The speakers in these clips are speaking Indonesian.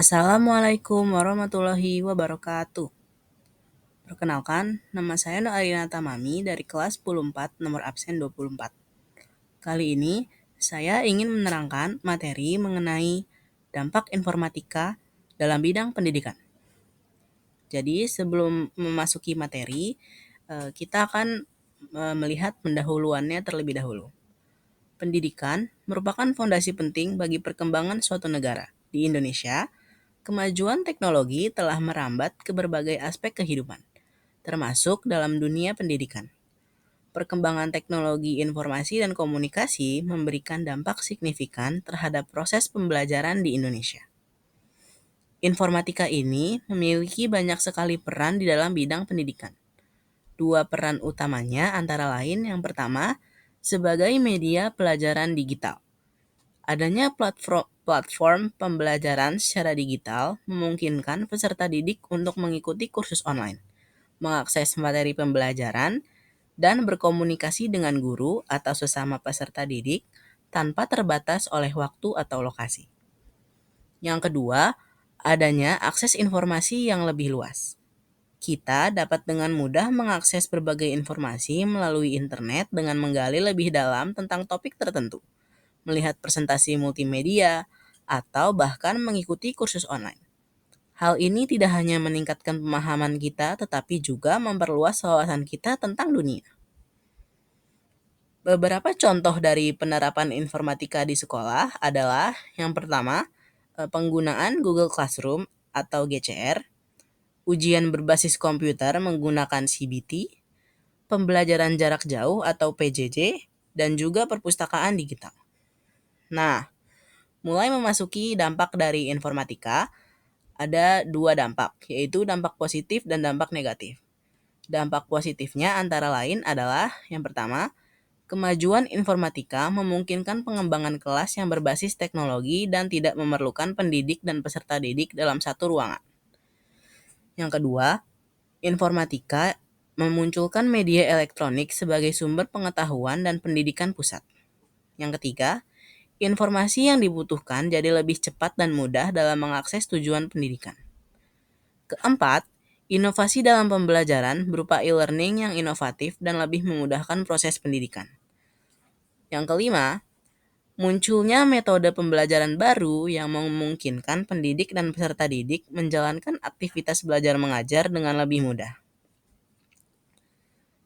Assalamualaikum warahmatullahi wabarakatuh. Perkenalkan, nama saya Noarina Tamami dari kelas 10-4 nomor absen 24. Kali ini, saya ingin menerangkan materi mengenai dampak informatika dalam bidang pendidikan. Jadi, sebelum memasuki materi, kita akan melihat pendahuluannya terlebih dahulu. Pendidikan merupakan fondasi penting bagi perkembangan suatu negara. Di Indonesia, kemajuan teknologi telah merambat ke berbagai aspek kehidupan, termasuk dalam dunia pendidikan. Perkembangan teknologi informasi dan komunikasi memberikan dampak signifikan terhadap proses pembelajaran di Indonesia. Informatika ini memiliki banyak sekali peran di dalam bidang pendidikan. Dua peran utamanya antara lain yang pertama, sebagai media pelajaran digital. Adanya platform pembelajaran secara digital memungkinkan peserta didik untuk mengikuti kursus online, mengakses materi pembelajaran, dan berkomunikasi dengan guru atau sesama peserta didik tanpa terbatas oleh waktu atau lokasi. Yang kedua, adanya akses informasi yang lebih luas. Kita dapat dengan mudah mengakses berbagai informasi melalui internet dengan menggali lebih dalam tentang topik tertentu, melihat presentasi multimedia, atau bahkan mengikuti kursus online. Hal ini tidak hanya meningkatkan pemahaman kita, tetapi juga memperluas wawasan kita tentang dunia. Beberapa contoh dari penerapan informatika di sekolah adalah yang pertama, penggunaan Google Classroom atau GCR, ujian berbasis komputer menggunakan CBT, pembelajaran jarak jauh atau PJJ, dan juga perpustakaan digital. Nah, mulai memasuki dampak dari informatika, ada dua dampak, yaitu dampak positif dan dampak negatif. Dampak positifnya antara lain adalah yang pertama, kemajuan informatika memungkinkan pengembangan kelas yang berbasis teknologi dan tidak memerlukan pendidik dan peserta didik dalam satu ruangan. Yang kedua, informatika memunculkan media elektronik sebagai sumber pengetahuan dan pendidikan pusat. Yang ketiga, informasi yang dibutuhkan jadi lebih cepat dan mudah dalam mengakses tujuan pendidikan. Keempat, inovasi dalam pembelajaran berupa e-learning yang inovatif dan lebih memudahkan proses pendidikan. Yang kelima, munculnya metode pembelajaran baru yang memungkinkan pendidik dan peserta didik menjalankan aktivitas belajar mengajar dengan lebih mudah.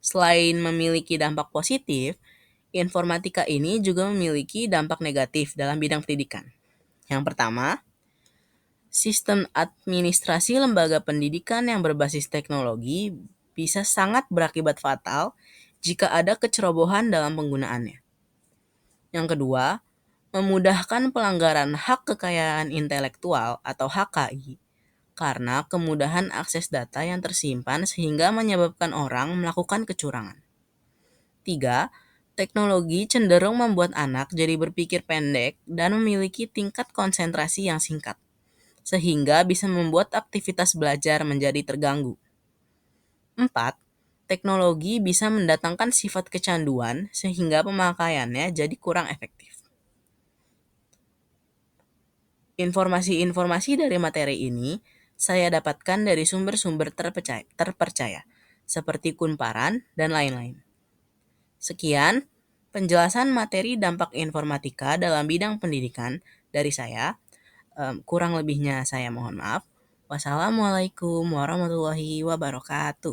Selain memiliki dampak positif, informatika ini juga memiliki dampak negatif dalam bidang pendidikan. Yang pertama, sistem administrasi lembaga pendidikan yang berbasis teknologi bisa sangat berakibat fatal jika ada kecerobohan dalam penggunaannya. Yang kedua, memudahkan pelanggaran hak kekayaan intelektual atau HKI karena kemudahan akses data yang tersimpan sehingga menyebabkan orang melakukan kecurangan. 3. Teknologi cenderung membuat anak jadi berpikir pendek dan memiliki tingkat konsentrasi yang singkat, sehingga bisa membuat aktivitas belajar menjadi terganggu. 4. Teknologi bisa mendatangkan sifat kecanduan sehingga pemakaiannya jadi kurang efektif. Informasi-informasi dari materi ini saya dapatkan dari sumber-sumber terpercaya seperti Kunparan dan lain-lain. Sekian penjelasan materi dampak informatika dalam bidang pendidikan dari saya. Kurang lebihnya saya mohon maaf. Wassalamualaikum warahmatullahi wabarakatuh.